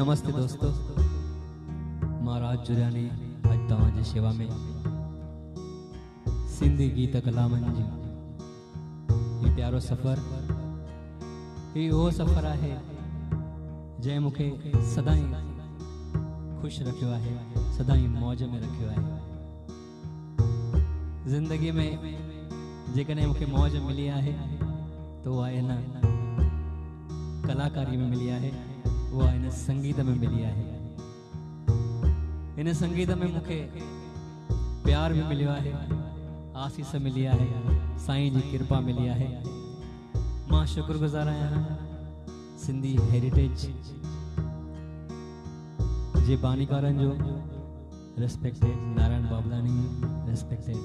नमस्ते दोस्तों, महाराज जुरियानी अज तव्हांजी शेवा में सिंधी गीत कला मंजी ये प्यारो सफ़र ये वो सफ़र है जै मुखे सदाई खुश रखियो है, सदाई मौज में रखियो है। जिंदगी में जेकॾहिं मुखे मौज मिली है तो वह इन कलाकारी में मिली है, वो इन संगीत में मिली है। इन संगीत में मुखे प्यार भी मिलियो है, आसीस मिली है, साईं जी कृपा मिली है। मां शुक्रगुजार आहियां सिंधी हेरिटेज जे बानीकारन जो, रेस्पेक्टेड नारायण बाबलानी, रेस्पेक्टेड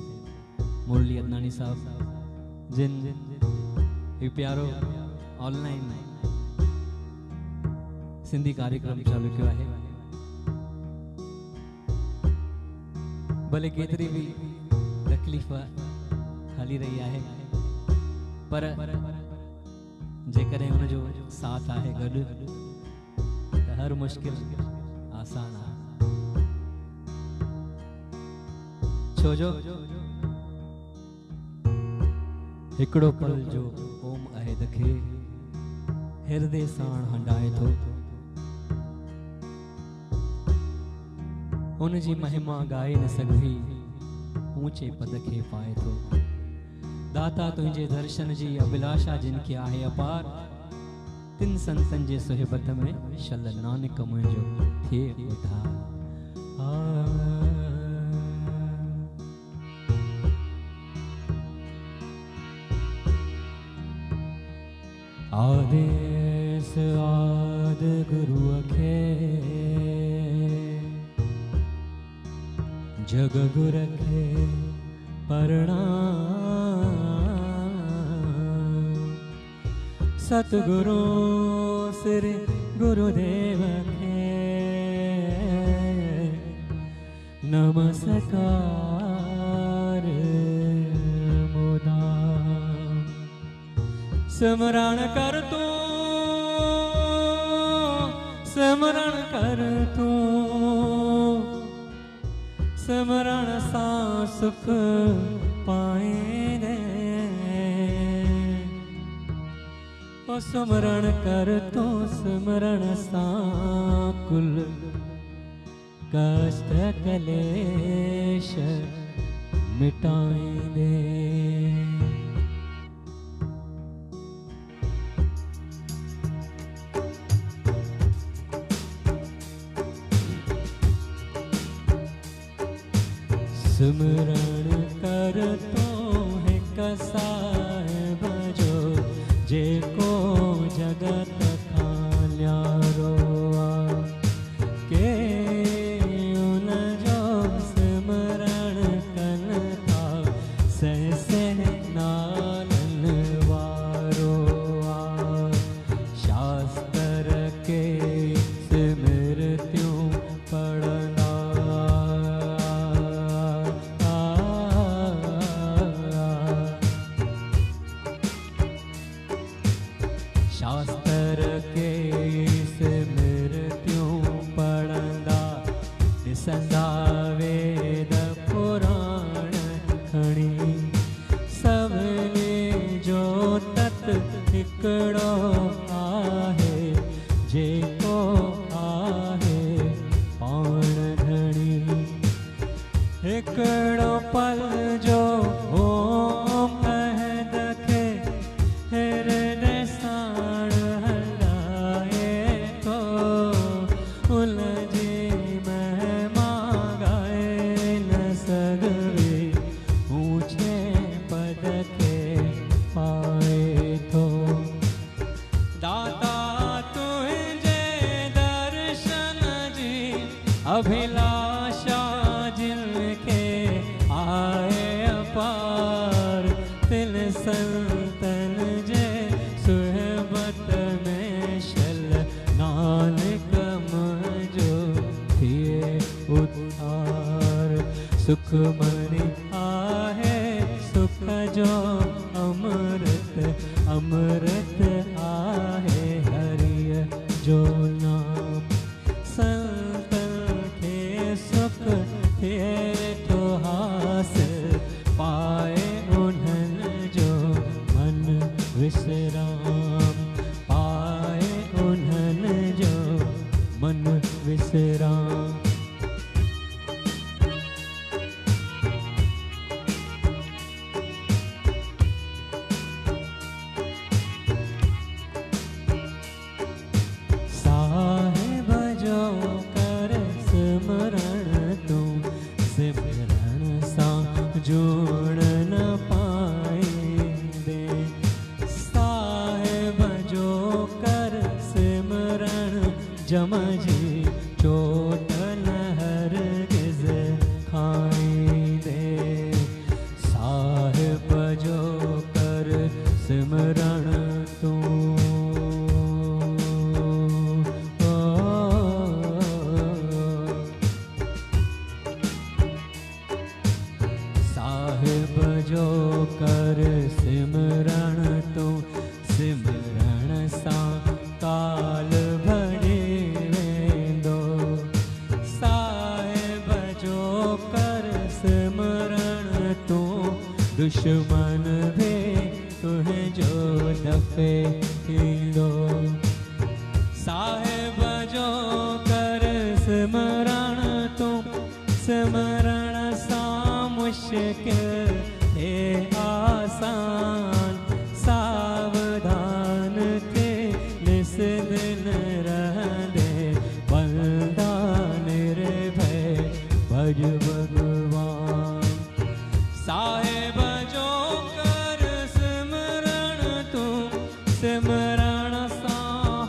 मुरली अदनानी साहब जिन ये प्यारो ऑनलाइन सिंधी कार्यक्रम चालू किया है। भले केतरी भी तकलीफ हली रही है पर जेकॾहिं हुन जो साथ है गॾु त हर मुश्किल आसान है। छोजो हिकड़ो पल जो ओम अहद खे हृदय साण हंडाए थो, उन जी महिमा गाए न सघी ऊंचे पद खे पाए थो। दाता तुझे दर्शन जी अभिलाषा जिनके आहे अपार, तिन संतन जे सोहबत में शल नानक मुंहिंजो थिए उधार। आदेश आद गुरु खे जग गुर खे प्रणाम, सतगुरु श्री गुरुदेव खे नमस्कार मुदाम। स्मरण कर तू, स्मरण कर तू, स्मरण सा सुख पाएंगे। ओ स्मरण कर तो स्मरण सा कुल कष्ट कलेश मिटाएंगे। स्मरण कर तो है साहिब जो, जेको जगत खान्यारो के उन जो स्मरण कन था सह सह नालन वारो। शास्त्र के स्मृतियों पढ़ना, शास्त्र के स्मृतियों पढ़ंदा, ॾिसंदा वेद पुराण खणी। सभिनी जो तत हिकिड़ो आहे, जेको आहे पाण धणी। हिकिड़ो पल जो ओम अहद खे हृदय साण हलाए थो, उन जी महिमा गाए न सघे ऊंचे पद खे पाए थो। दाता तुझे दर्शन जी अभिलाषा जिनके आए अपार, तिन संतन जे सुहबत में शल नानक मुंहिंजो थिए उद्धार। सुखमणि आहे सुख जो अमृत, अमृत आहे हरिय जो नाम। जोड़ न पाएंदे। साहिब जो कर सिमरण जम जी चोट न हरगिज़ खाएंदे। साहिब जो कर सिमरण तू जो कर सिमरण तू सिमरण सा काल भरे वेंदो। साहिब जो कर सिमरण तू दुश्मन भी तुहे जो दफे ईंदो। साहिब जो कर सिमरण तू सिमरण सा मुश्किल हे आसान। सावधान थे निस दिन रहंदे बंदा निर्भय भज भगवान। साहिब जो कर सिमरण तू सिमरण सा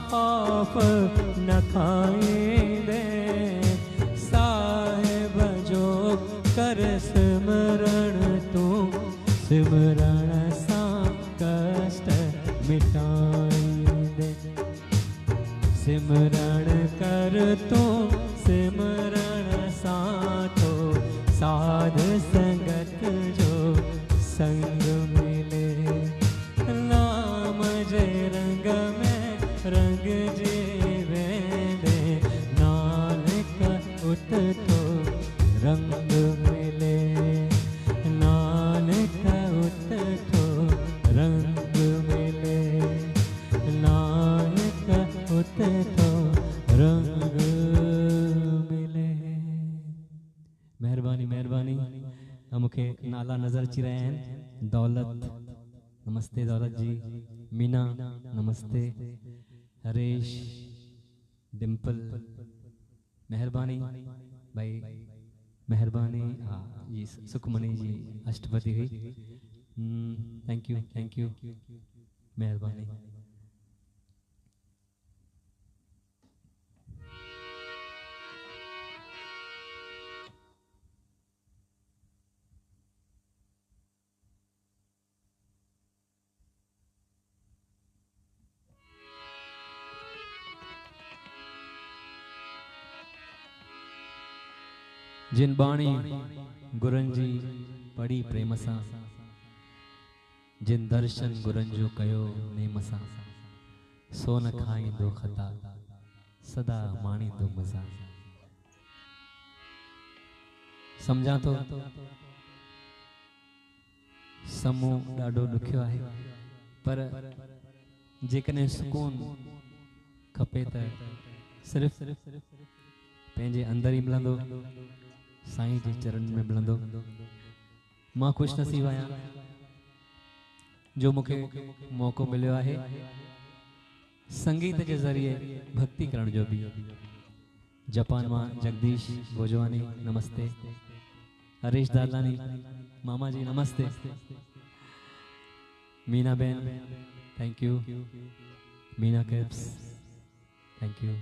खौफ न खाएंदे। साहिब जो कर सिमरण तू सिमरण सा कष्ट मिटाएंदे। सिमरण कर तू सिमरण सा तो साध संगत जो संग मिले। नाम जय रंग में रंग जीवेंदे। नानक उत तो रंग मिले। नानक उत तो रंग मिले। नानक उत तो रंग मिले। मेहरबानी मेहरबानी। मूंखे नाला नज़र अची रहिया आहिनि। दौलत नमस्ते दौलत जी। मीना नमस्ते। हरेश डिम्पल मेहरबानी भाई मेहरबानी। हाँ जी सुखमनी जी अष्टपति हुई। थैंक यू मेहरबानी। जिन बाणी गुरन जी पढ़ी प्रेम सां। जिन दर्शन गुरन जो कयो नेम सां। सोन खाईंदो खता सदा माणींदो मज़ा। समझा तो समूह ॾाढो ॾुखियो आहे पर जेकॾहिं सुकून खपे त सिर्फ़ पंहिंजे अंदर ही मिलंदो। साईं जे चरण में मिलंदो। मां खुशनसीब आहियां जो मूंखे मौक़ो मिलियो आहे संगीत के ज़रिए भक्ति करण जो भी। जापान मां जगदीश भोजवानी नमस्ते। हरीश दादलानी मामा जी नमस्ते। मीना बहन थैंक यू। मीना कैप्स थैंक यू।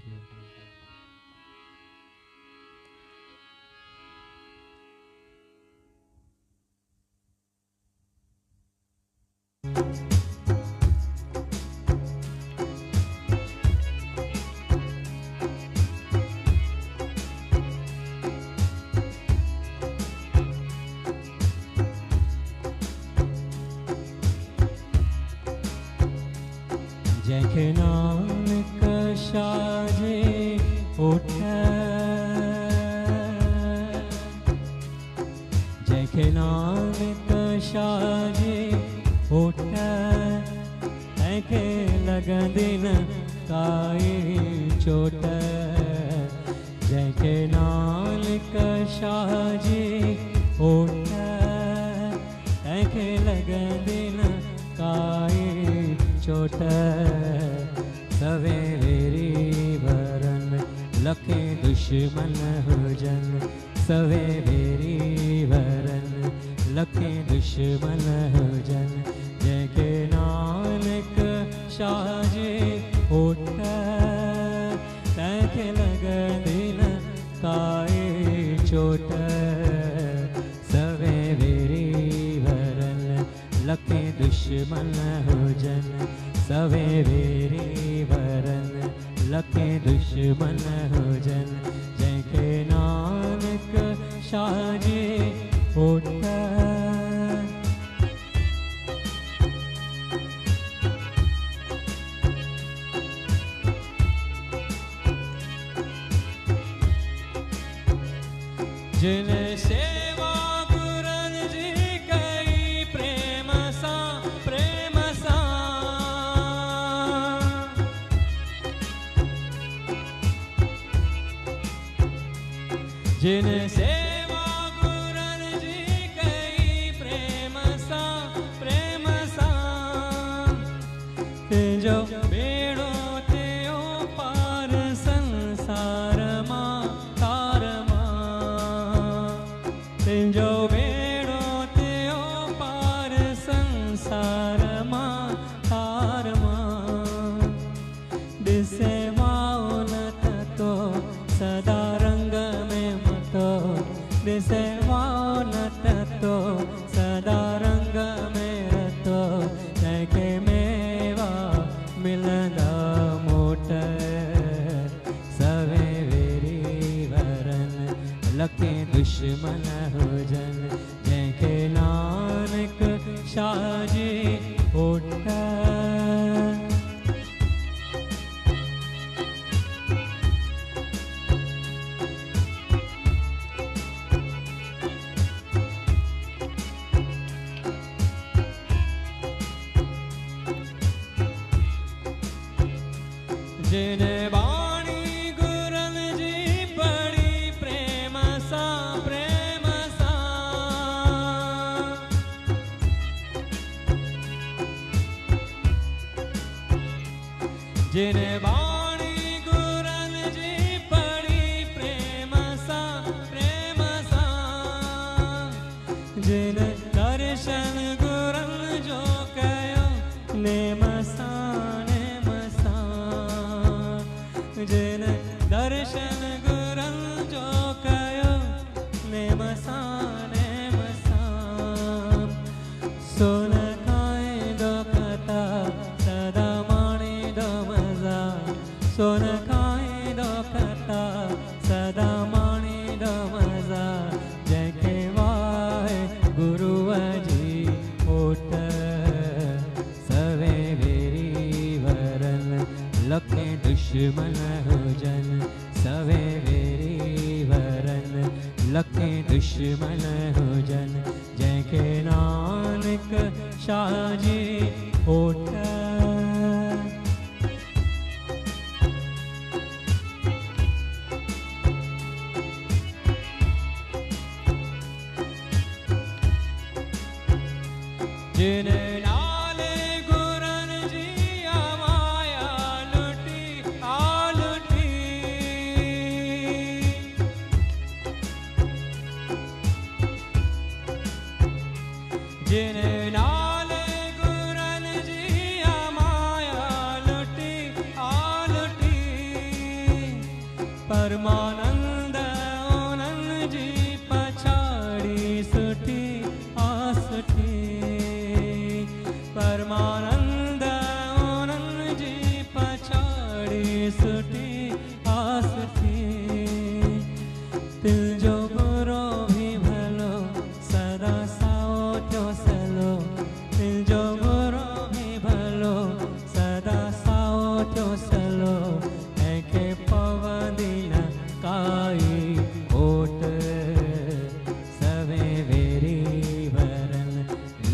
जैके नानक शाजे उठ। जैके नानक शाजे उठ। तैंखे लगंदी न काई चोट। जैके नानक शाजे उठ। तैंखे लगंदी न काई चोट। सवेरी भरन लखे दुश्मन हुजन। सवेरी भरन लखे दुश्मन हुजन जंहिंखे नानक शाह जी होठ तंहिंखे लॻंदी न काई चोट सवे वेरी भरल लखे दुश्मन हुजन सवे वेरी भरल लखे दुश्मन हुजन जंहिंखे नानक शाह जी होठ जिन सेवा गुरन जी कई प्रेम सां जिन सेवा गुरन जी कई प्रेम सां तुंहिंजो बेड़ो थियो पार संसार मां तार तुंहिंजो बेड़ो थियो पार संसार मां तार ॾिसे मां न तो सदा रंग में मतो ॾिसे मां न तो सदा रंग में रतो तंहिंखे मेवा मिलंदा मोट सवे वेरी भरन लखे दुश्मन हुजन जंहिंखे नानक शाह जी होठ जिन बाणी गुरन जी पढ़ी प्रेम सां जिन बाणी गुरन जी पढ़ी प्रेम सां जिन दर्शन गुरन जो कयो नेम जिन दर्शन गुरन जो कयो नेम सां सोन खाईंदो कथा सदा माणींदो मज़ा सोन खाईंदो कथा सदा माणींदो मज़ा जंहिंखे वाहे गुरूअ जी होठ सवे वेरी भरल लखे दुश्मन हुजन सवे वेरी भरन लखे दुश्मन हुजन जंहिंखे नानक शाह जी होठ जिन नाले गुरन जी माया लुटी जिन नाले गुरन जी माया लुटी परमानंद उन्हनि जी पछाड़ी सुठी आसठी परमानंद उन्हनि जी पछाड़ी सुठी आसठी दिल जो बुरो भी भलो सदा साओ थियो सलो दिल जो बुरो भी भलो सदा साओ थियो सलो तंहिंखे पवंदी न काई होठ सवे वेरी भरन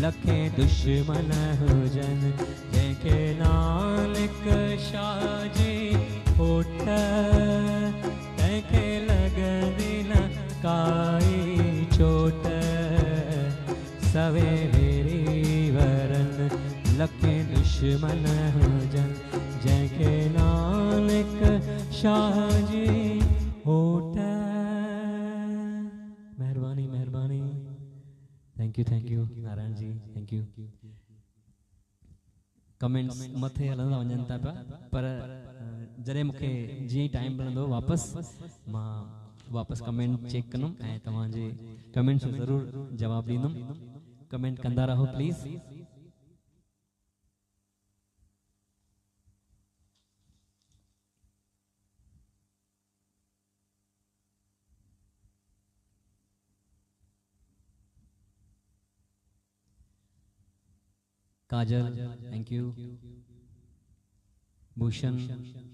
लखे दुश्मन हुजन जंहिंखे नानक शाह जी होठ तंहिंखे लॻंदी न काई चोट सवे वेरी भरन लखे दुश्मन हुजन जंहिंखे नानक शाह जी होठ। मेहरबानी मेहरबानी। Thank thank you Narayan ji, thank you. Comments मथे हलंदा वञनि था पिया, पर जॾहिं मूंखे जीअं टाइम मिलंदो वापस कमेंट चेक कंदुमि ऐं तव्हांजे कमेंट्स जो ज़रूरु जवाबु ॾींदुमि। कमेंट कंदा रहो please. Kajal thank you. Bhushan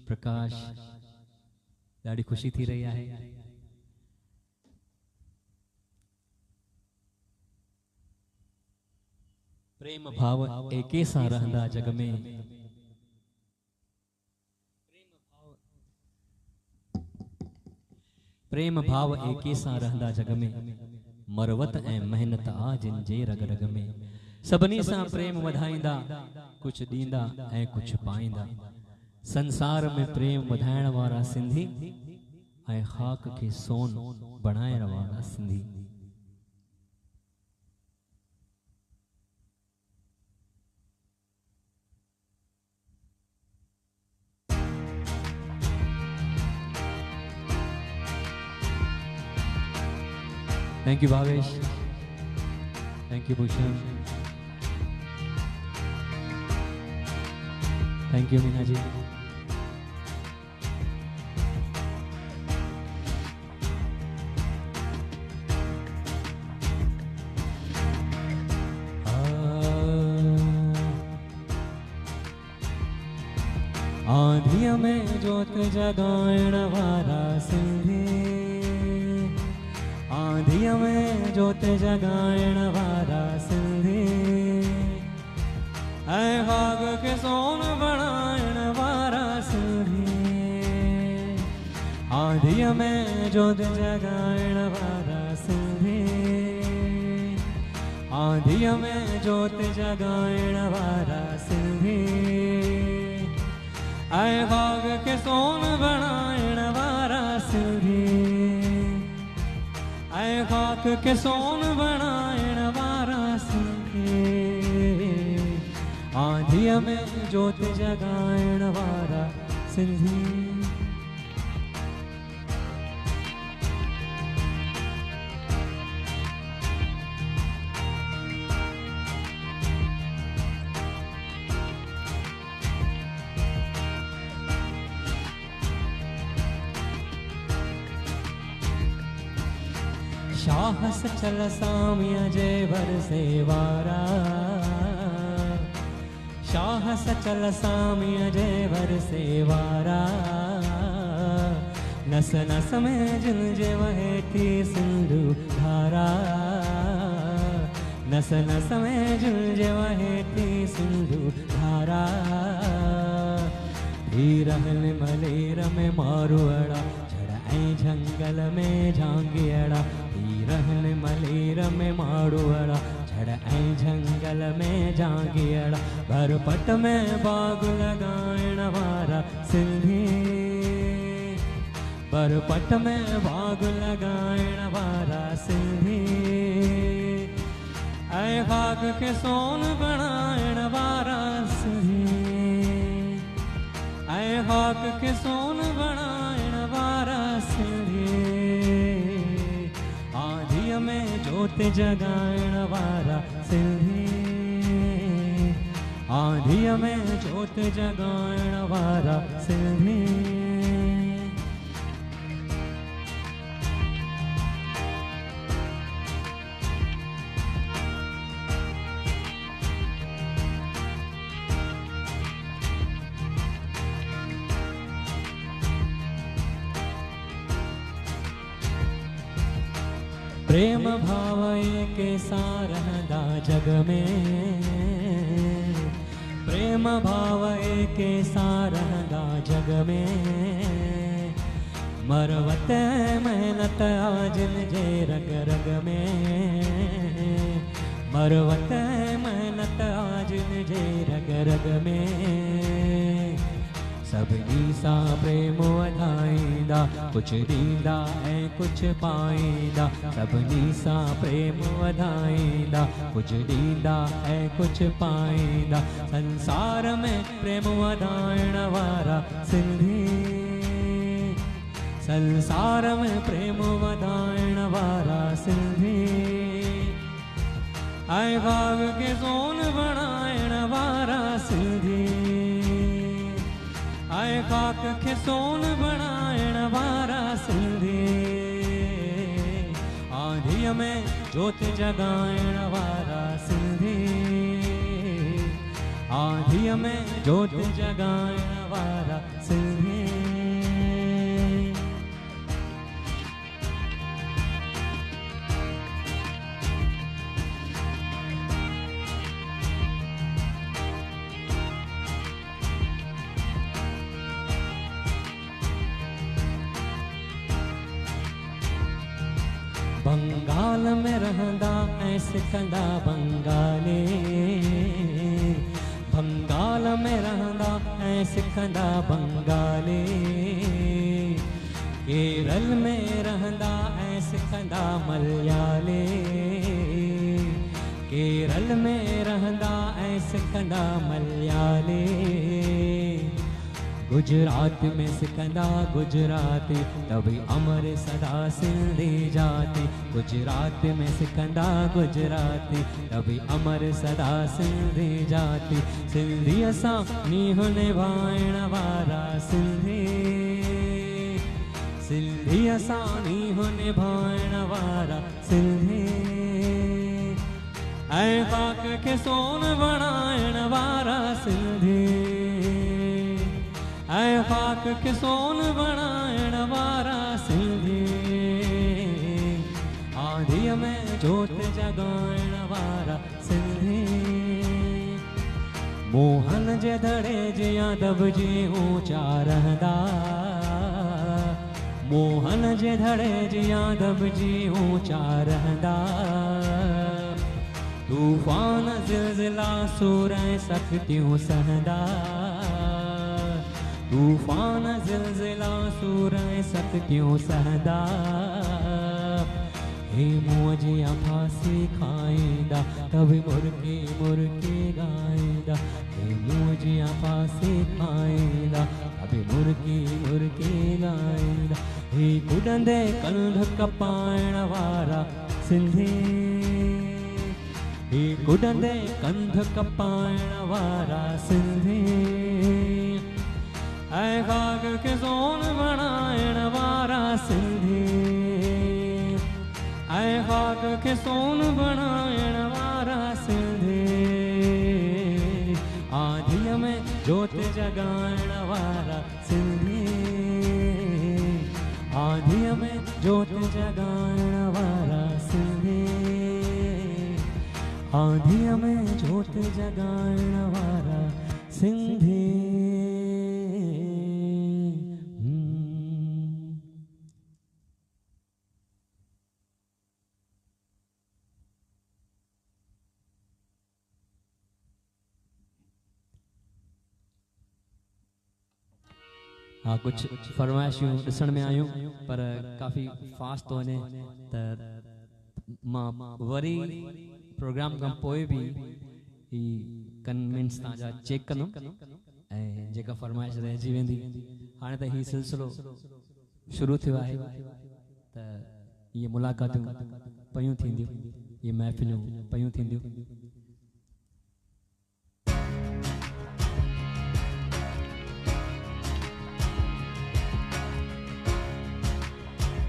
Prakash ॾाढी ख़ुशी थी रही है। प्रेम भाव एके सां रहंदा जग में, प्रेम भाव एके सां रहंदा जग में, मरवत ऐं मेहनत आ जिन जे रग रग में। सभिनी सां प्रेम वधाईंदा, कुछ ॾींदा ऐं कुछ पाईंदा। संसार में प्रेम वधाइण वारा सिंधी ऐं खाक के सोन बणाइण वारा Sindhi. Thank you Bhavesh, thank you Bhushan, thank you Meena ji. आंधिया में जोत जगाइण वारा सिंधी, आंधिया में जोत जगाइण वारा सिंधी, ऐं खाक के सोन बणाइण वारा सिंधी। आंधिया में जोत जगाइण वारा सिंधी, आंधिया में जोत जगाइण वारा सिंधी, ऐं खाक के सोन बणाइण वारा सिंधी, ऐं खाक के सोन बणाइण वारा सिंधी। आंधिया में जोत जगाइण वारा सिंधी। शाह सचल सामिया जय बरसे वारा, शाह सचल सामिया जय बरसे वारा। नस नस में जिन जे वहेती सिंधु धारा, नस नस में जिन जे वहेती सिंधु धारा। धीरहन मलेर में मारुअड़ा, झड़ ऐं जंगल में झांगियड़ा। रहन मलेर में मारुअड़ा, झड़ ऐं जंगल में झांगियड़ा। भरपट में बाग लगाइण वारा सिंधी, भरपट में बाग लगाइण वारा सिंधी, ऐं खाक के सोन बणाइण वारा सिंधी, ऐं खाक के सोन बणाइण वारा सिंधी। आंधिया में जोत जगाइण वारा सिंधी, आंधिया में जोत जगाइण वारा सिंधी। प्रेम भाव के सां रहंदा जग में, प्रेम भाव के सां रहंदा जग में। मरवत मेहनत आ जिन जे रग रग में, मरवत मेहनत आ जिन जे रग रग में। सभिनी सा प्रेम वधाईंदा, कुछ ॾींदा ऐं कुछ पाईंदा। सभिनी सा प्रेम वधाईंदा, कुछ ॾींदा ऐं कुछ पाईंदा। संसार में प्रेम वधाइण वारा सिंधी, संसार में प्रेम वधाइण वारा सिंधी। ऐं भाव के सोन बणाइण वारा सिंधी, ऐं खाक खे सोन बणाइण वारा सिंधी। आंधीअ में जोति जगाइण वारा सिंधी, आंधीअ में जोति जगाइण वारा सिंधी। बंगाल में रहंदा ऐं सिखंदा बंगाली, बंगाल में रहंदा ऐं सिखंदा बंगाली। केरल में रहंदा ऐं सिखंदा मलयाली, केरल में रहंदा ऐं सिखंदा मलयाली। गुजरात में सिखंदा गुजराती, तभी अमर सदा सिंधी जाति। गुजरात में सिखंदा गुजराती, तभी अमर सदा सिंधी जाति। सिंधी असां नीह निभाइण वारा सिंधी, सिंधी असां नीह निभाइण वारा सिंधी। ऐं खाक खे सोन बणाइण वारा सिंधी, ऐं खाक खे सोन बणाइण वारा सिंधी। आंधीअ में जोति जगाइण वारा सिंधी। मोहन जे धड़े जियां दॿिजी ऊंचा रहंदा, मोहन जे धड़े जियां दॿिजी ऊंचा रहंदा। तूफान ज़िलज़िला सूर ऐं सख़्तियूं सहंदा, तूफान ज़िलज़िला सूर ऐं सख़्तियूं सहंदा। हे मुंहुं जियां फांसी खाईंदा, कभी मुर्गी मुर्गी ॻाईंदा। हे मुंहुं जियां फांसी खाईंदा, कभी मुर्गी मुर्गी ॻाईंदा। हे कुॾंदे कंध कपाइण वारा सिंधी, हे कुॾंदे कंध कपाइण वारा सिंधी। ऐं खाक खे सोन बणाइण वारा सिंधी, ऐं खाक खे सोन बणाइण वारा सिंधी। आंधीअ में जोति जगाइण वारा सिंधी, आंधीअ में जोति जगाइण वारा सिंधी। आंधीअ में जोति जगाइण वारा सिंधी। हाँ, कुछ फरमाइशूं ॾिसण में आयूं, पर काफ़ी फास्ट तो वञे त मां वरी प्रोग्राम खां पोइ बि ही कन्विंस तव्हांजा चेक कंदुमि ऐं जेका फरमाइश रहिजी वेंदी। हाणे त ही सिलसिलो शुरू थियो आहे त इहे मुलाक़ातूं पयूं थींदियूं, इहे महफ़िलूं पयूं थींदियूं।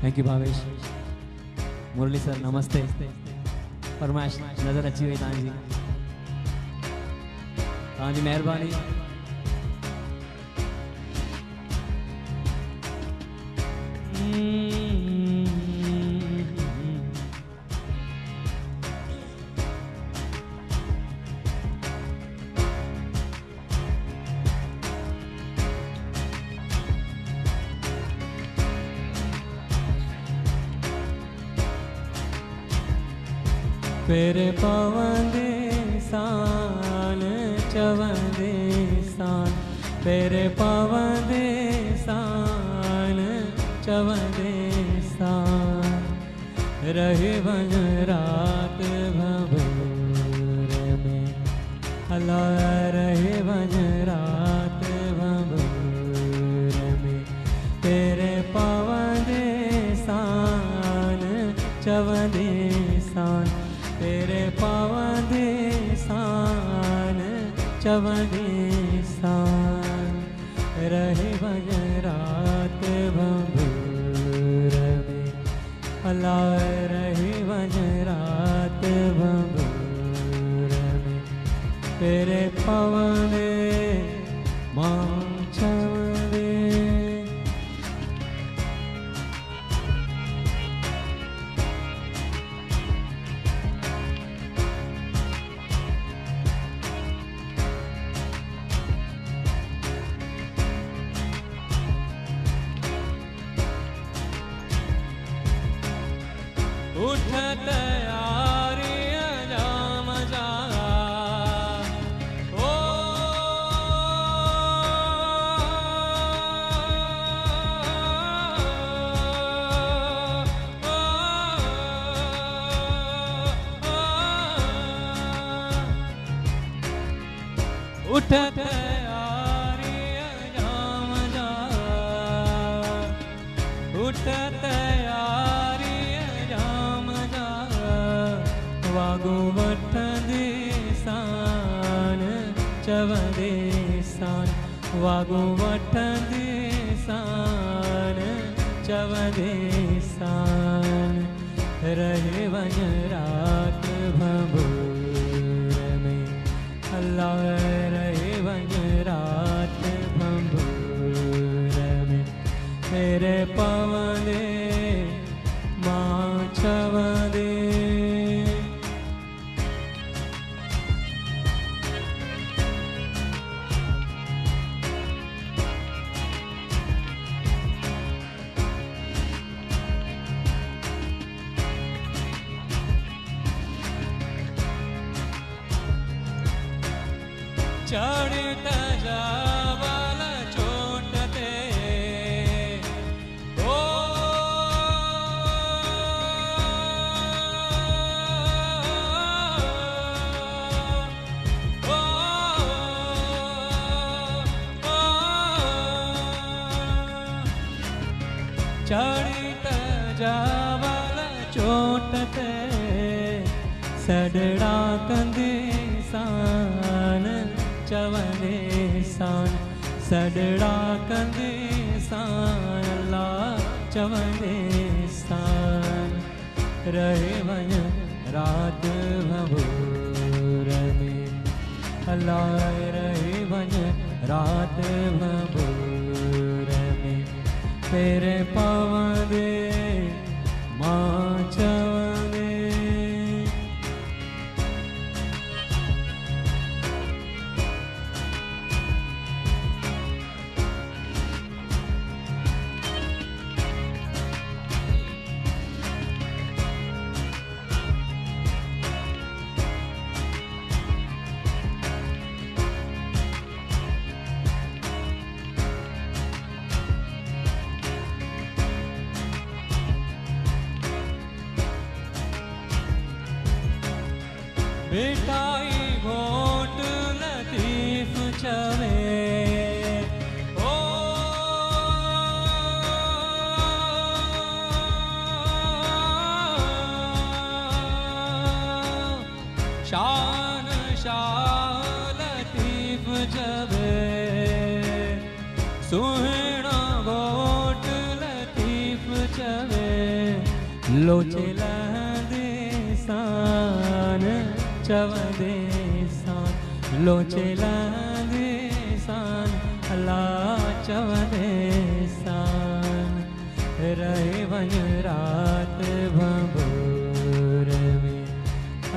Thank you Bhavesh. Murli sir नमस्ते। फरमाइश नज़र अची वई तव्हांजी, तव्हांजी महिरबानी। पेरे पवंदे सान चवंदे सान तेरे पवंदे सान चवंदे सान रहे वन रात भंवर में अला रहे वन रात भंवर में तेरे पवंदे सान चवंदे सान तेरे पवंदे सान चवंदे सान रहे वन रात भंवर में अला रहे वन रात भंवर में तेरे पवंदे मां चवंदे उठ तैयारी जाम जा ओ उठ तैयारी जाम जा उठ तैयारी वागो वठंदे सान चवंदे सान वागो वठंदे सान चवंदे सान रहे वन रात भंवर में अल्लाह रहे वन रात भंवर में तेरे पवंदे मां चवंदे चढ़ता जावल चोटते ओ चढ़ता जावल चोटते सडड़ा कंदे सान चवंदे सान सडड़ा कंदे सान अल्लाह चवंदे सान रहे वन रात भंवर में अल्लाह रहे वन रात भंवर में तेरे पवंदे मां चवंदे बेटाई घोट लतीफ चवे ओ शान शाह लतीफ चवे सुहना घोट लतीफ चवे लोचे लहंदे सान चवंदे सान लोचे लहंदे सान अल्लाह चवंदे सान रहे वन रात भंवर में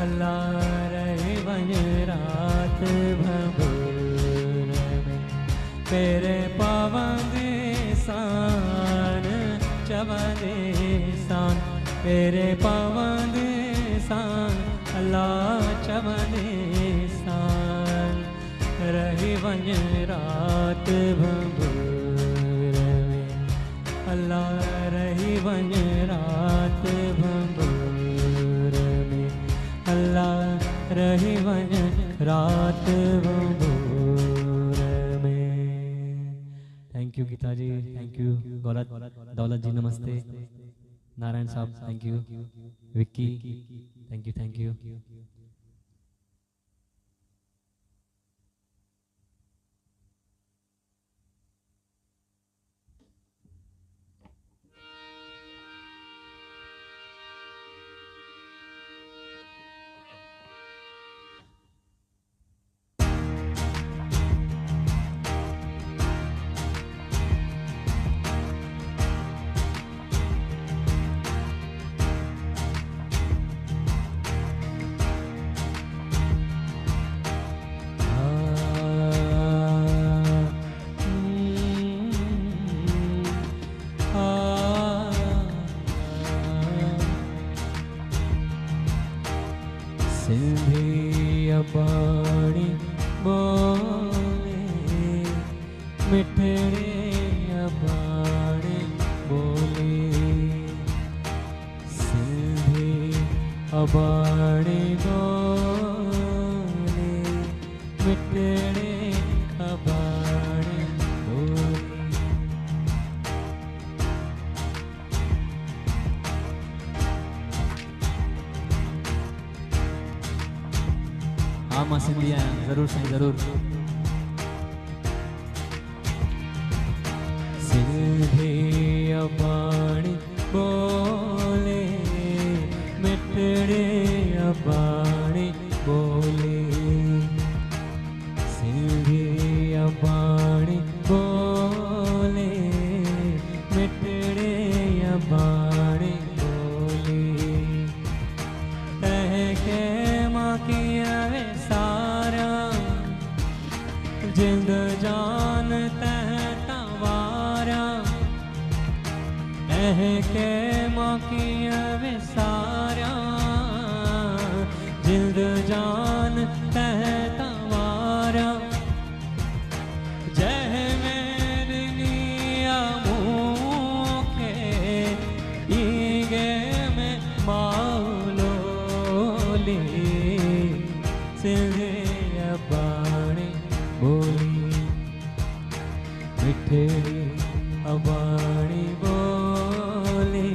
अल्लाह रहे वन रात भंवर में तेरे पवंदे सान चवंदे सान तेरे पवंदे सान अल्लाह चवंदे सान रही वञ रात भंबूर में, अल्लाह रही वञ रात भंबूर में, अल्लाह रही वञ रात भंबूर में। Thank you Geeta ji, thank you Daulat ji, नमस्ते। नारायण साहब thank you, Vicky thank you, thank you. पानी बोले मिठड़े पानी बोले, सिंधी अबाड़ी बोले मिठड़े अबाड़ी बोले। हाँ मां सिंधी आहियां, ज़रूर साईं ज़रूर। सिंधी अबाणी बोले मिठड़े अबाणी बोले, सिंधी अबाणी बोले मिठड़े अबाणी बोले। कह के मां किया वे सारा जिंद जान तहता वारा, कह के मां किया वे सारा जिंद जान तहता वारा। जह मेरी निया मुखे ईगे में माउलोली, सिंधी अबाणी बोली मिठड़ी अबाणी बोली,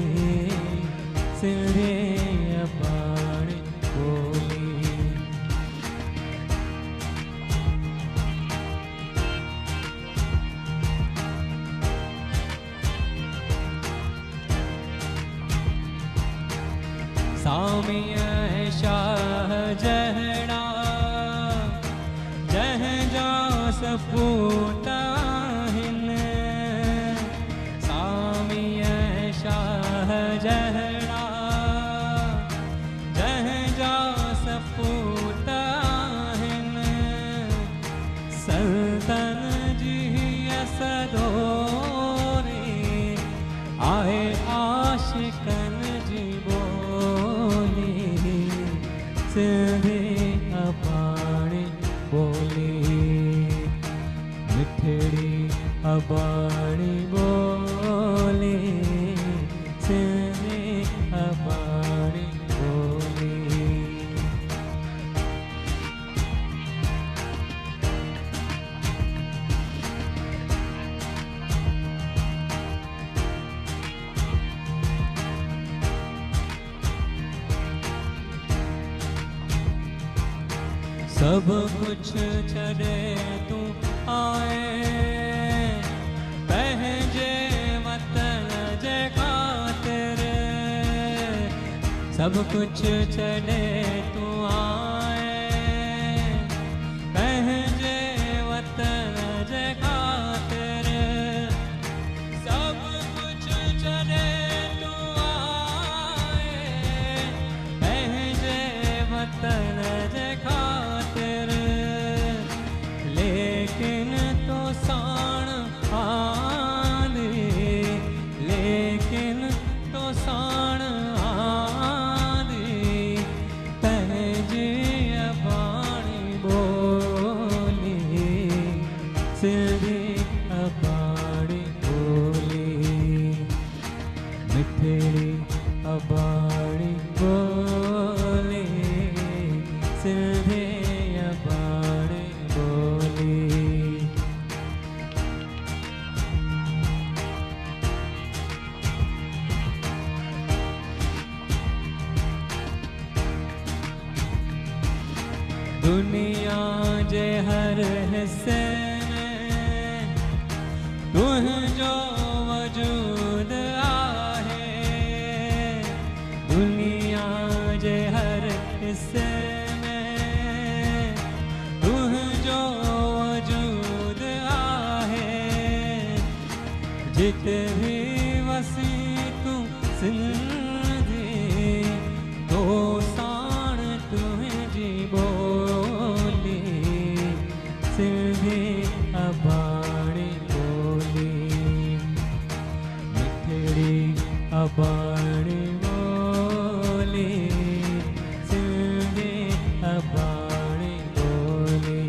सिंधी अबाणी बोली। सामिया शाह जहड़ा जह जा सपूता हिन, सामिया शाह जहड़ा जह जा सपूता हिन। सल्तन जी असदोरे आए आशिकन जी बोली, सिंधी अबाणी बोली मिठड़ी अबाणी बोली, सिंधी अबाणी बोली। सब कुछ छड़े तू आए पंहिंजे वतन जे ख़ातिर, सब कुछ छड़े तू आए पंहिंजे वतन जे ख़ातिर, सब कुछ छड़े तू आए पंहिंजे वतन जे ख़ातिर। लेकिन तो साण आंदे, लेकिन तो साण आंदे दुनिया जे हर हिस्से में तुझो वजूद आहे। दुनिया जे हर हिस्से में तुझो वजूद आहे। जिते भी वसी तू सिंधी तो साण तुझी बोली सिंधी अबाणी बोली मिठड़ी अबाणी बोली सिंधी अबाणी बोली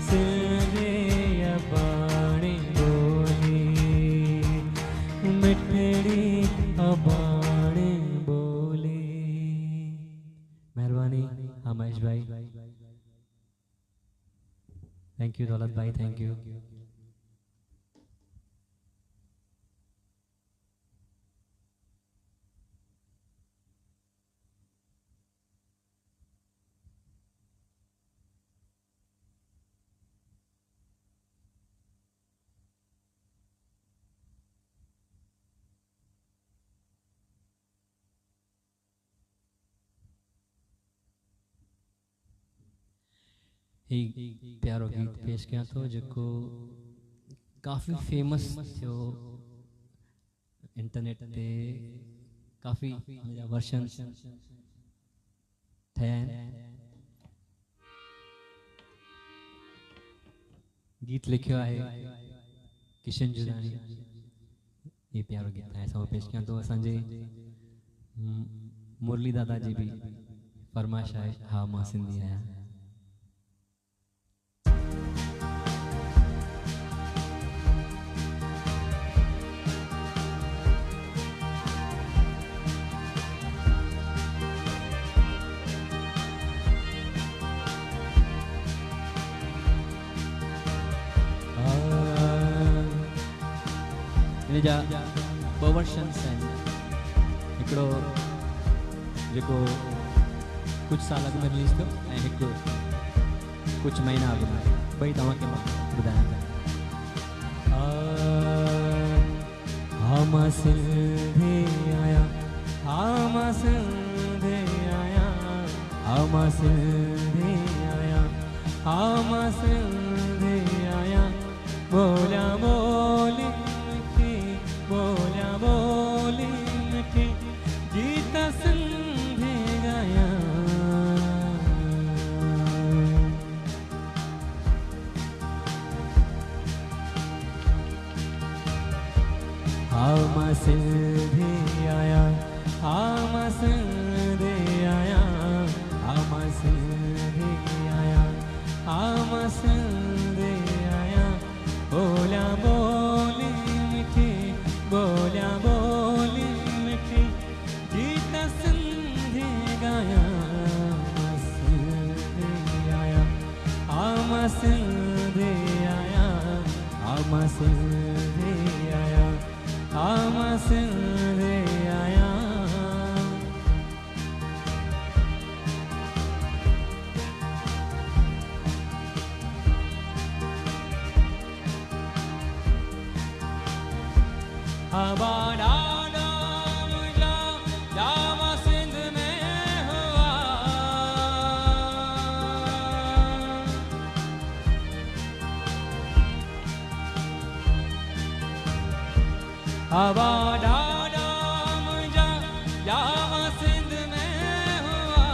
सिंधी अबाणी बोली मिठड़ी अबाणी बोली। मेहरबानी हाँ महेश भाई, थैंक यू दौलत भाई, थैंक यू। ही प्यारो गीत पेश किया तो जो काफ़ी फेमस थियो इंटरनेट पे, काफ़ी वर्शन ठया आहिनि। गीत लिखियो आहे किशन जुलानी। ये प्यारो गीत है सब पेश किया तो असांजे मुरली दादा जी भी फरमाइश है हाँ मां सिंधी आहियां। जा ॿ वर्शन्स आहिनि। हिकिड़ो जेको कुझु साल अॻु में रिलीज़ थियो ऐं हिकु कुझु महीना अॻु में, ॿई तव्हांखे मां ॿुधायां थो। हा मां सिंधी आहियां, हा मां सिंधी आहियां, हा मां सिंधी आहियां, हा मां सिंधी आहियां। बोलिया बोली बोलिया बोली मिठी गीत सिंधी गाया। हा मां सिंधी आहियां, हा मां सिंधी आहियां, हा मां सिंधी आहियां, हा मां सिंधी आहियां। बोलिया बोली बोलिया बोली मिठी गीत सिंधी गाया। सिंधी आया आमा सिंधी आया, आमा सिंधी आया, आमा सिंधी आया। आबादा जामा सिंध में हुआ, आबादा जामा सिंध में हुआ।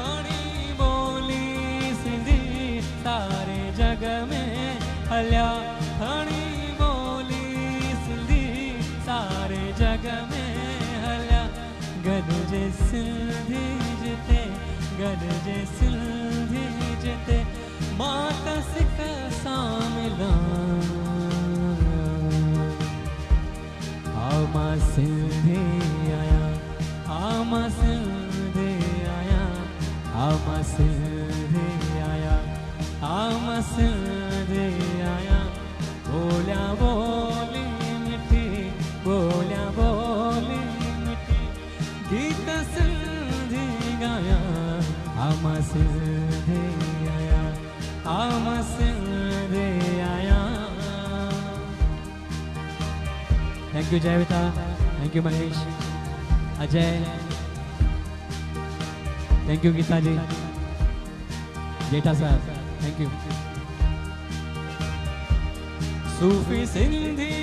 खड़ी बोली सिंधी सारे जग में हलिया, खड़ी सारे जग में हलिया। गॾिजे सिंधी जिते, गॾिजे सिंधी जिते, मां त सिक सां मिलां। हा मां सिंधी आहियां, हा मां सिंधी आहियां, हा मां सिंधी आहियां, हा मां सिंधी आहियां। बोलिया बोली बोलिया बोली मिठी गीत सिंधी गाया। हा मां सिंधी आमसिंधे आया। Thank you Jayvita, thank you Mahesh, Ajay, thank you Geeta ji, Jetha साहब, थैंक यू। सूफी सिंधी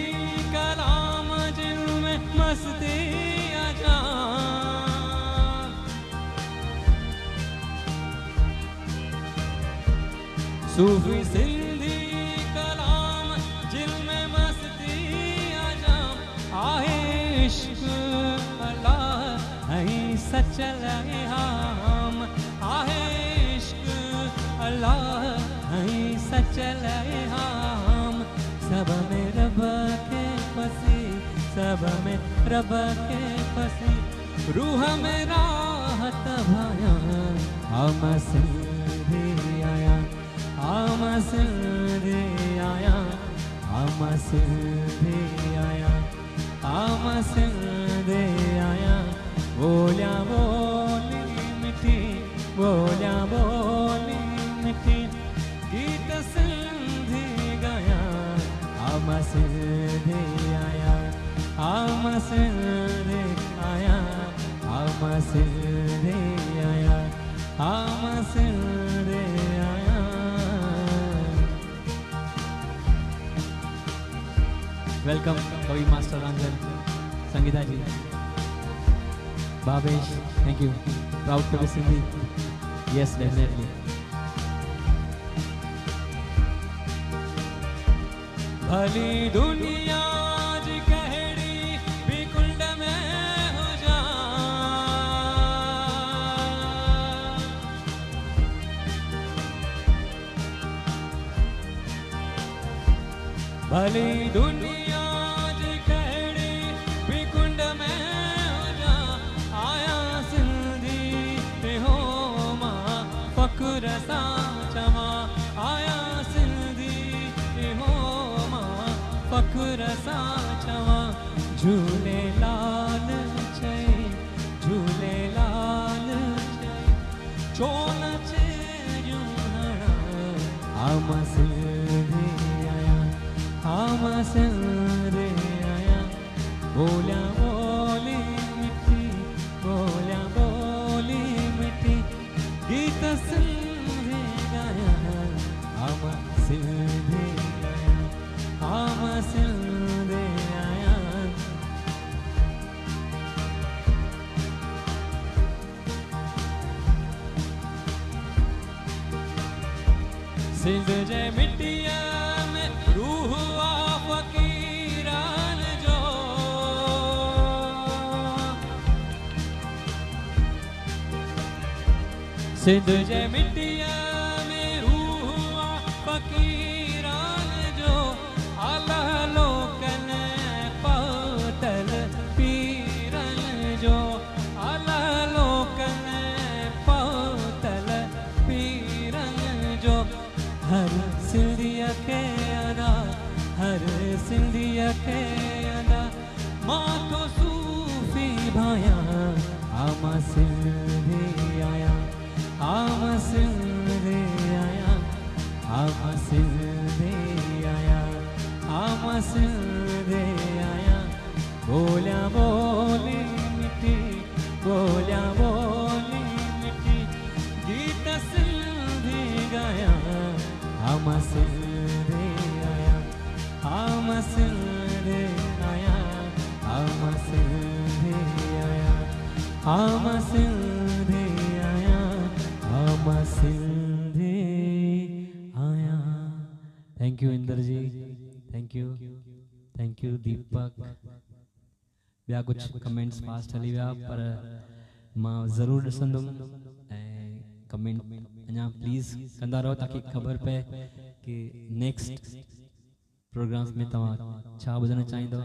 कलाम जिनमें मस्ती आजा, सूफी सिंधी कलाम जिनमें मस्ती आजा, आहे इश्क अल्लाह है सचल हम, आहे इश्क अल्लाह है सचल हम। सब में रब के फसी, सब में रब के फसी, रूह में राहत भाया। आमसिंधे आया, आमसिंधे आया, आमसिंधे आया, आमसिंधे आया। बोलिया बोली मिठी, बोलिया बोली मिठी, गीत सिंधी गाया। आमसिंधे आया, आमसिंधे आया, आमसिंधे आया, आमसिंधे आया। वेलकम कवि master Ranjan, Sangeeta ji, Bhavesh, thank you. Proud to be Sindhi, yes definitely. भली दुनिया जी कहड़ी भी कुंड में हो जा, भली दुनिया जी कहड़ी भी कुंड में हो जा। आया सिंधी ते हो मां फख्र सा चमा, आया सिंधी ते हो फख्र सा चवा। झूले लाल चई, झूले लाल चई, चोन चे यूहणा। आमसिंधे आया, आमसिंधे आया। बोलिया बोली मिठी, बोलिया बोली मिठी, गीत सिंधी गाया। आमसिंधे आया, आमसिंधे आया। सिंध जे मिट्टिया में रूह आ फकीरान जो, सिंध जे मिट्टिया में रूह आ फकीरान जो। अल्लाह लोकन पौतल पीरन जो, अल्लाह लोकन पौतल पीरन जो। हर सिंधिया के अदा, हर सिंधिया के अदा, मां तो सूफी भाया। आमसिंधे आया, आमसिंधे आया, आमसिंधे आया, आमसिंधे आया। बोलिया बोली मिठी, बोलिया बोली मिठी, गीत सिंधी गाया। आमसिंधे आया, आमसिंधे आया, आमसिंधे आया, आमसिंधे आया, आमसिंधे आया। Thank you Inder ji, thank you, thank you Deepak. ॿिया कुछ कमेंट्स पास हली विया, पर मां ज़रूरु ॾिसंदुमि ऐं कमेंट अञा प्लीज़ कंदा रहो ताकि ख़बर पए कि नेक्स्ट प्रोग्राम्स में तव्हां छा ॿुधणु चाहींदव।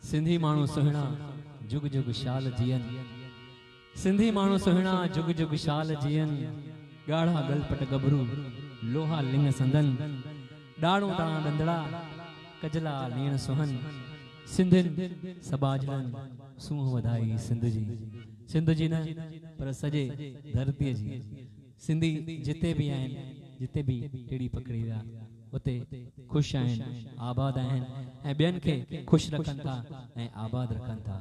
सिंधी माण्हू सुहिणा जुग जुग शाल जियन। सिंधी माण्हू सुहिणा जुग जुग शाल जियन। गाढ़ा गलपट गबरू लोहा लिंग संदन। डाणू ताणा डंदड़ा कजला लीण सुहन। सिंधिन सबाजलन सूह वधाई सिंध जी। सिंध जी न पर सजे धरती जी। सिंधी जिते भी आहिन, जिते भी टेड़ी पकड़ी विया उते खुश आहिन, आबाद आहिन ऐं ॿियनि खे खुश रखन था ऐं आबाद रखन था।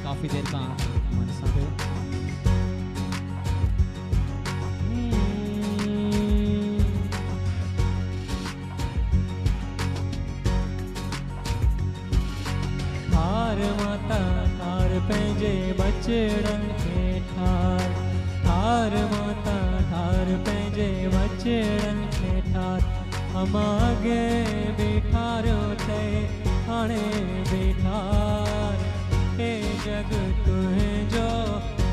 काफी देर का हमारे साथ है। ठार माता ठार पंहिंजे बचड़न खे ठार। ठार माता ठार पंहिंजे बचड़न खे ठार। अमागे भी ठारो थे हाणे भी ठार। हे जग तुझो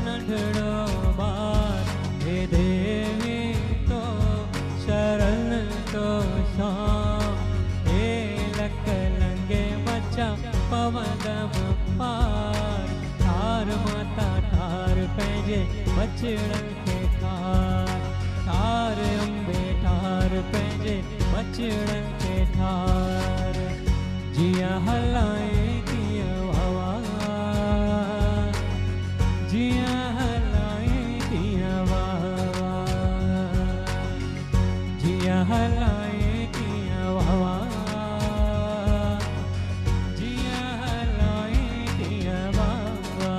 नंढड़ो बार। हे देवी तो शरण तो शाम। हे लक लंगे बच्चा पवनम पार। ठार माता ठार पंहिंजे बचड़न खे ठार। ठार अंबे ठार पंहिंजे बचड़न खे ठार। जिया हलाए दिया हवा। जिया हलाए दिया वावा। जिया हलाए दिया वावा। जिया हलाए दिया वावा।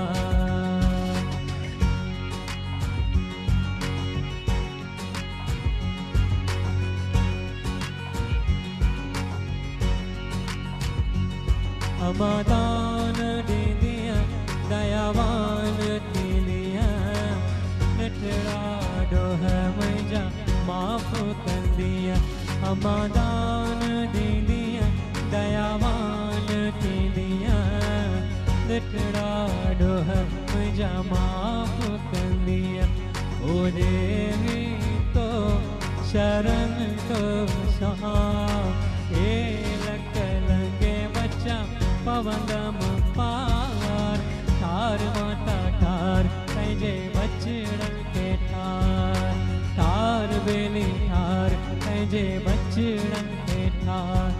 अमादान दे दिया दयावान थी दिया। नठड़ा डोह मुझा माफ कर दिया। अमादान दे दिया दयावान थी दिया। नठड़ा डोह मुझा माफ कर दिया। ओ देवी तो शरण तो शाम। ए लक लंगे बच्चा पवनम पार। ठार माता ठार पंहिंजे बचड़न खे ठार। ठार बेली ठार पंहिंजे बचड़न खे ठार।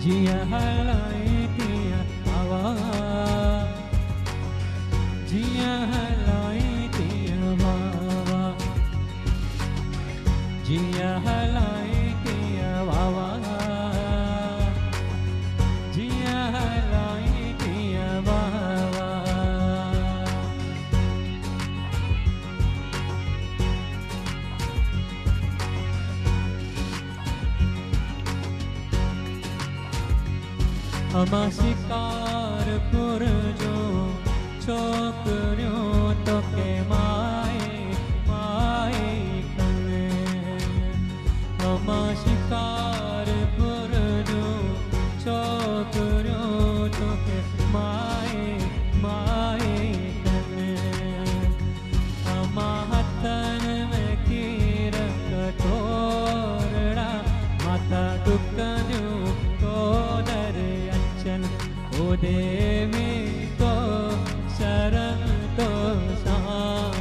जिया हलाए दिया हवा। जिया हलाए दिया वावा। जिया हलाए दिया वावा। जिया हलाए दिया वावा। अमा शिकारपुर जो छोकरियों तो के माए माए कने। अमा शिकारपुर जो छोकरियों तो के माए माए कने। अमा हथन में कीर कटोरड़ा माता दुकनियों को दर अचन। ओ देवी तो शरण तो शाम।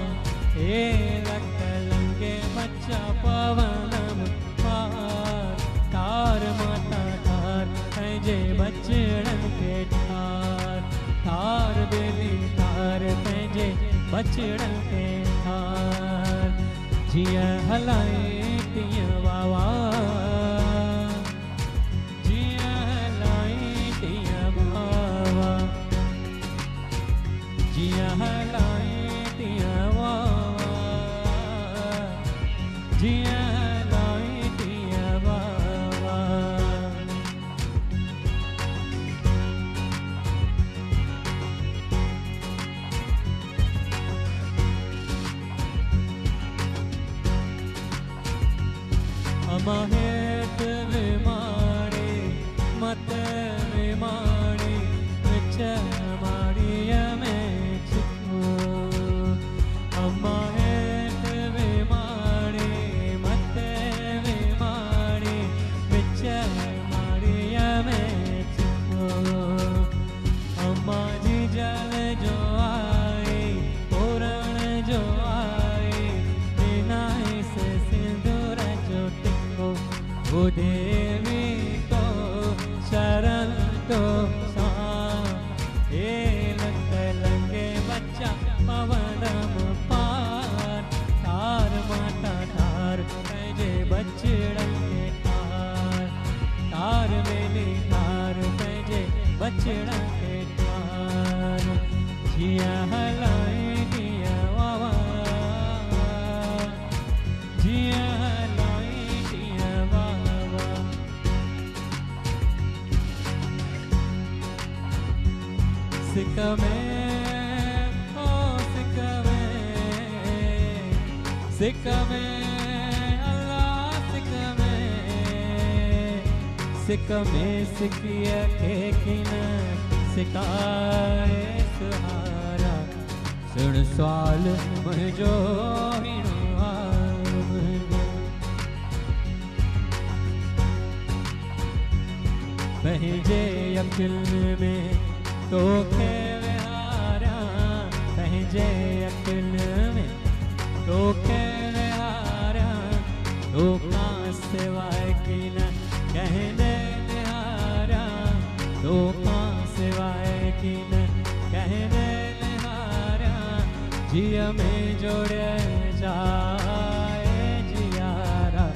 हे लक लंगे बच्चा पवनम पार। ठार माता ठार पंहिंजे बचड़न खे ठार। ठार बेली ठार पंहिंजे बचड़न खे ठार। जिया हलाए दिया वावा। जिया हलाए दिया वावा। जिया हलाए दिया वावा। जिया हलाए दिया वावा। अम्मा हेत विमाड़ी मत विमाड़ी विच माड़ीअ में छिको अम्मा हेत विमाड़ी मत विमाड़ी विच माड़ीअ में छिको अम्मा जी जल जो आई पूरण जो आई बिना इस सिंदूर जो टिको वो देवी को शरण तो सा हे लंग लंगे बच्चा पवनम पार तार माता तार पैजे बचड़न के तार तार मेली तार पैजे बचड़न के तार जिया हलाई जिया वावा जिया हलाई जिया वावा सिक में ओ सिक में अल्लाह सिक में सिकिया के किन सिकाए सहारा सुन सवाल मुझो पंहिंजे अकिल में तोखे विहारा पंहिंजे अकिल में तोखे विहारा तोखा सिवाय की न कहने विहारा तोखा सिवाय की न कहने विहारा जिया में जोड़े जाए जियारा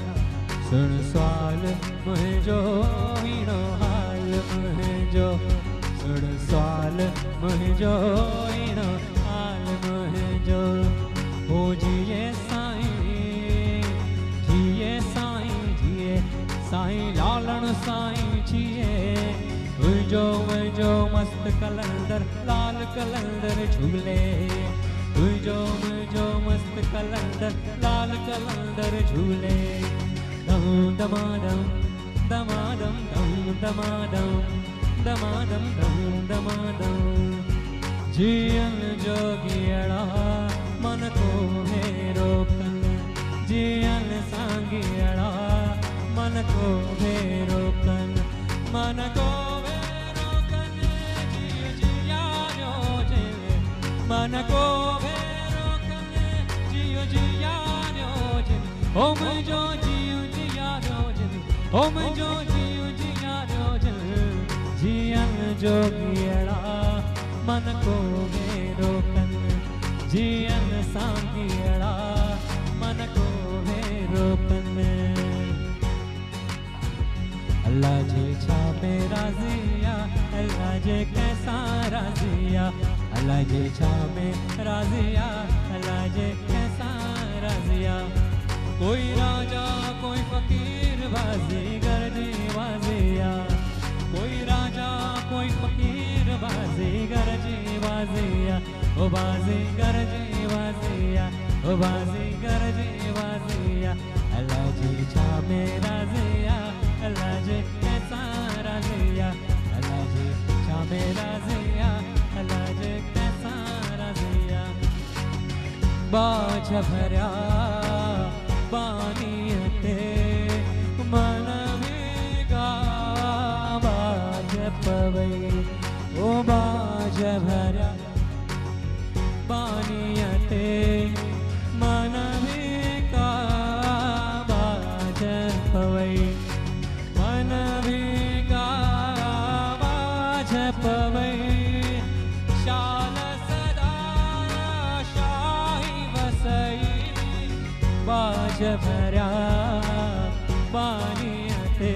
सुन सवाल मुझो हीणो हाल मुझो सुन सवाल मुझो हीणो हाल मुझो ओ जिए साईं जिए साईं जिए साईं लालण साईं जिए मुझो मस्त कलंदर लाल कलंदर झूले मुझो मस्त कलंदर लाल कलंदर झूले दम दमादम दमादम दम दमादम दमादम दम दमादम जियन जोगियड़ा मन को मेरो कन जियन सांगियड़ा मन को मेरो कन मन को मेरो कन जियो जिया जो जे मन को मेरो कन जियो जिया जो जे ओम जो जियो जिया जो जे ओम जो जियो जिया जो जे जियन जोगियड़ा मन को मेरो कन जियन सांगियड़ा मन को मेरो कन अल्लाह जे छा में राजिया अल्लाह जे कैसा राजिया अल्लाह जे छा में राजिया अल्लाह जे कैसा राजिया कोई राजा कोई फकीर बाजीगर जी बाजिया कोई राजा कोई फकीर बाजीगर जी बाजिया ओ बाजीगर जी बाजिया ओ बाजीगर जी बाजिया अल्लाह जी छा में राजिया अल्लाह जी कैसा राजिया अल्लाह जी छा में राजिया अल्लाह जी कैसा राजिया बाझ भरिया बानियते मन में गा बाझ पवई ओ बाझ भरिया बानियते मन में गा बाझ पवई मन में गा बाझ पवई शाल सदा शाही वसई बाझ भरिया बानियते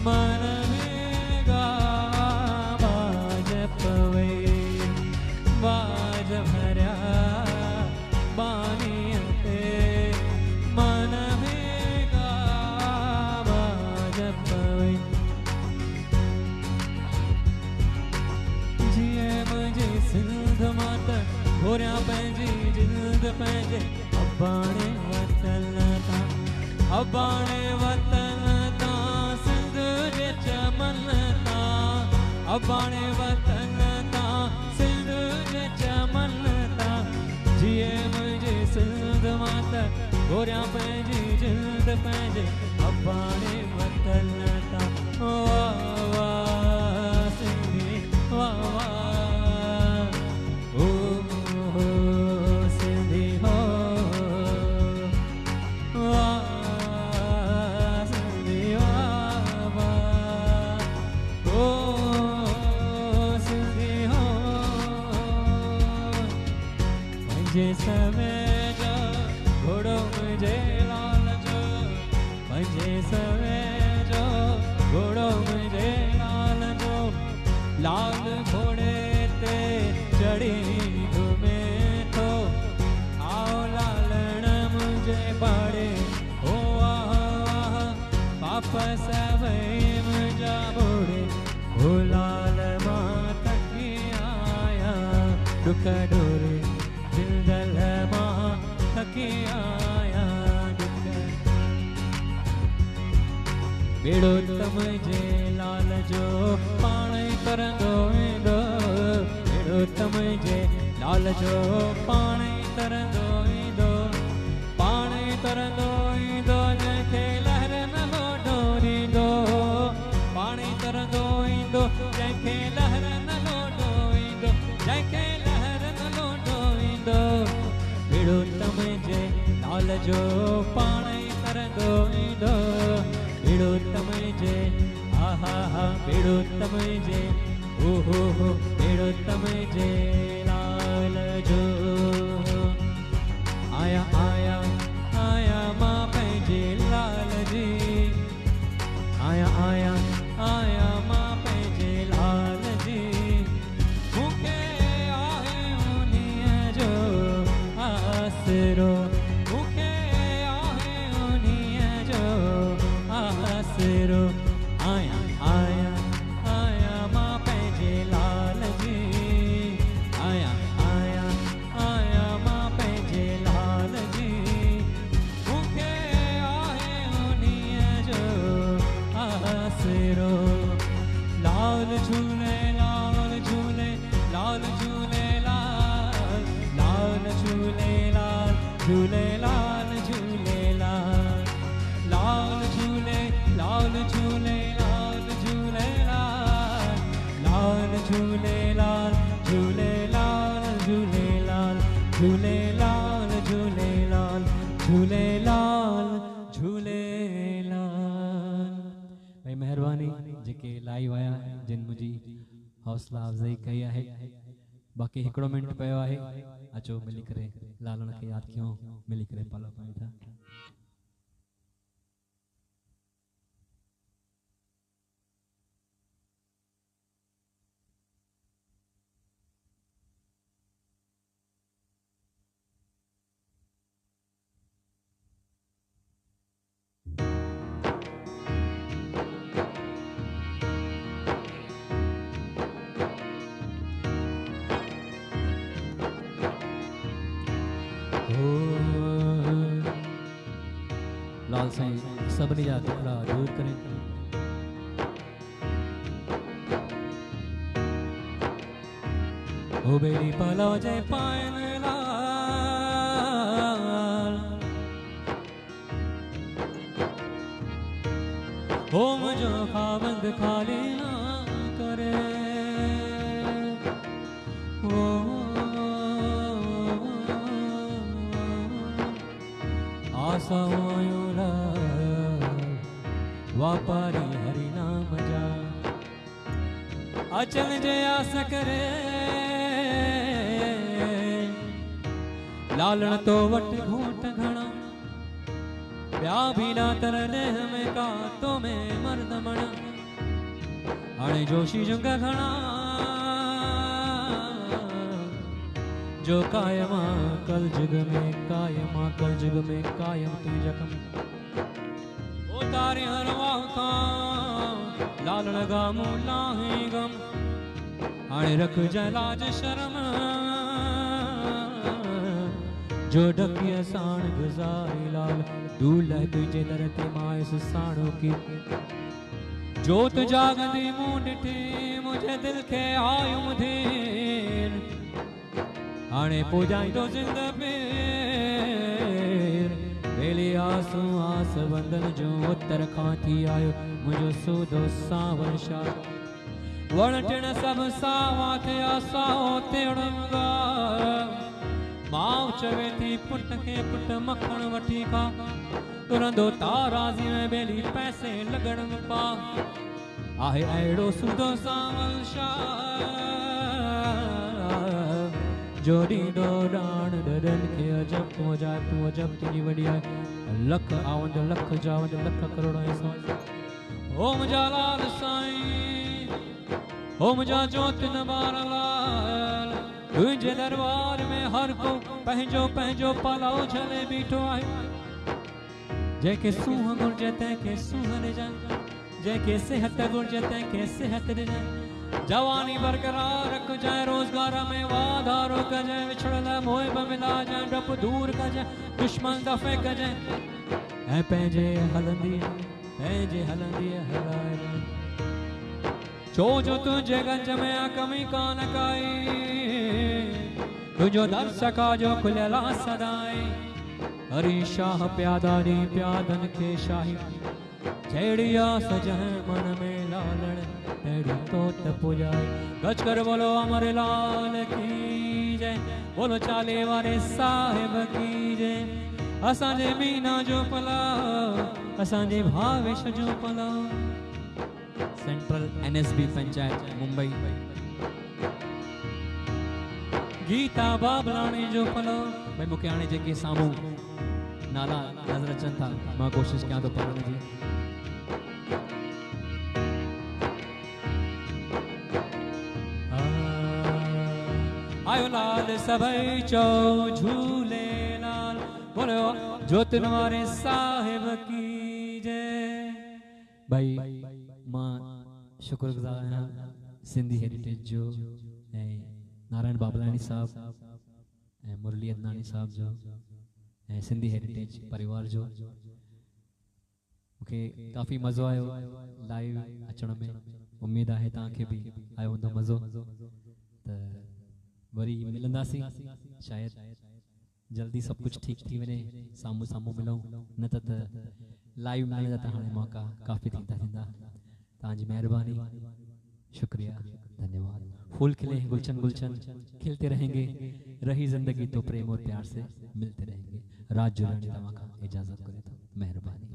मन में गा बाझ पवई बाझ भरिया बानियते मन में गा बाझ पवई जिए मुझे सिंध मात घोरिया पंहिंजी जिंद पंहिंजे अबाणे वतन था अबाणे अबाणे वतन ता सिंध जे चमन ता जिए मुझे सिंध माता गोरिया पंहिंजी जिंद पंहिंजे अबाणे वतन ता वाह वाह सिंधी वाह वाह ओ सिंधी हो वाह सिंधी वाह वाह ओ सिंधी हो पंहिंजे समय जो घोड़ो मुझे लाल जो पंहिंजे समय जो घोड़ो मुझे लाल जो लाल घोड़े ते चढ़ी घूमे तो आओ लालण मुझे बाड़े ओ आह वापस वही मुझा बोड़े ओ लाल मां थकी आया दुख डोरे दिल मां थकी आया दुख बेड़ो तमजे लाल जो पाण तरंदो वेंदो बेड़ो तमजे लाल जो पाण तरंदो वेंदो पाण तरंदो वेंदो जंहिंखे लहर न लोडोरींदो पाण तरंदो वेंदो जंहिंखे लहर न लोडोरींदो जंहिंखे लहर न लोडोरींदो बेड़ो तमजे लाल जो पाण तरंदो वेंदो बेड़ो तमजे आहा हा बेड़ो तमजे ओ हो बेड़ो तमजे लाल जो आया आया आया मां पंहिंजे लाल जी आया आया आया मां पंहिंजे लाल जी मूंखे आहे उन्हीअ जो आसरो मूंखे आहे उन्हीअ जो आसरो आया आया आया मां पंहिंजे लाल जी आया आया आया मां पंहिंजे लाल जी मूंखे आहे उन्हीअ जो आसरो लाल झूले लाल झूले लाल झूले लाल लाल झूले लाल झूले लाल झूले लाल लाल झूले लाल झूले लाल झूले लाल झूले लाल झूले लाल झूले लाल झूले लाल झूले लाल झूले लाल झूले लाल भाई मेहरबानी जेके लाइव आया जिन मुझी हौसला अफ़ज़ाई कई है बाक़ी हिकिड़ो मिनट पियो आहे अचो मिली करे लालण खे यादि कयूं मिली करे पालो पायूं था लाल साईं सभिनी जा दुखड़ा दूर करें ओ बेड़ी पालो जय पायन लाल ओ मुझो खाबंद खाली ना करे ओ आसाओं वापारी हरि नाम जा अचल जे आस करे लालण तो वट घूट घणा प्या भी ना तर देह में का तो में मर्द मणा हाणे जोशी जुंग घणा जो कायमा कल जुग में कायमा कल जुग में कायम तू जखम ओ तारे हर वाह लाल लगा मूला है गम हाणे रख जलाज शर्म जो डकिया साण गुजारी लाल दूल्हा तुझे दर ते मायस साणो की जोत जागंदी मूं ॾिठी मुझे दिल खे आयो मुधीर हाणे पूजाईंदो जिंद पीर बेली आसूं आस बंदन जो उत्तर खां थी आयो मुंहिंजो सूदो सावण शाह वण टिण सभु सावा थिया साओ तिणंगा माउ चवे थी पुट खे पुट मखण वठी खा तुरंदो ताराज़ी में बेली पैसे लॻण पा आहे अहिड़ो सूदो सावण शाह जो ॾींदो ॾाण ॾरनि खे अजब तूं अजब तुंहिंजी वॾी आहे लख आवंद लख जावंद लख करोड़ ऐसा ओ मुंहिंजा लाल साईं ओ मुंहिंजा जोत नवार लाल तुंहिंजे दरबार में हर को पंहिंजो पंहिंजो पलाउ झले बीठो आहे जंहिंखे सूंहं घुरिजे तंहिंखे सूंहं ॾिजांइ जंहिंखे सिहत घुरिजे तंहिंखे सिहत ॾिजांइ जवानी बरकरार रखजांइ रोज़गार में वाधारो कजांइ विछड़ल मोह बि मिलाजांइ डप दूर कजांइ दुश्मन दफ़े कजांइ ऐं पंहिंजे हलंदी हलाए छो जो तुंहिंजे गंज में कमी कान काई तुंहिंजो दर सका जो खुलियल सदाई हरी शाह प्यादारी प्यादन खे शाही जहिड़ी आस जंहिं मन में लालण तहिड़ी तोत पुॼाई गज कर बोलो अमर लाल की जय बोलो चाले वारे साहिब की जय असांजे मीना जो पला असांजे भावेश जो पला सेंट्रल NSB पंचायत मुंबई गीता बाबलाणी जो पलो भाई मूंखे हाणे जेके साम्हूं नाला नज़र अचनि था मां कोशिश कयां थो पढ़ण जी आयो लाल सभई चो झूलेलाल बोलो जोतन वारे साहिब की जय भाई मां शुक्रगुज़ार आहियां सिंधी हेरिटेज जो ऐं नारायण बाबलाणी साहब ऐं मुरली अदनानी साहब जो ऐं सिंधी हेरिटेज परिवार जो मूंखे काफ़ी मज़ो आयो लाइव अचण में उम्मीद आहे तव्हांखे बि आयो हूंदो मज़ो त वरी मिलंदासीं शायद जल्दी सब कुछ ठीक थी वने सामू सामू मिलूं न त लाइव मिलण जा त हाणे मौक़ा काफ़ी थींदा तव्हांजी महिरबानी शुक्रिया धन्यवाद फूल खिले गुलशन गुलशन खिलते रहेंगे रही जिंदगी तो प्रेम और प्यार से मिलते रहेंगे राज जुलानी तव्हां खां इजाज़त करे थो महिरबानी।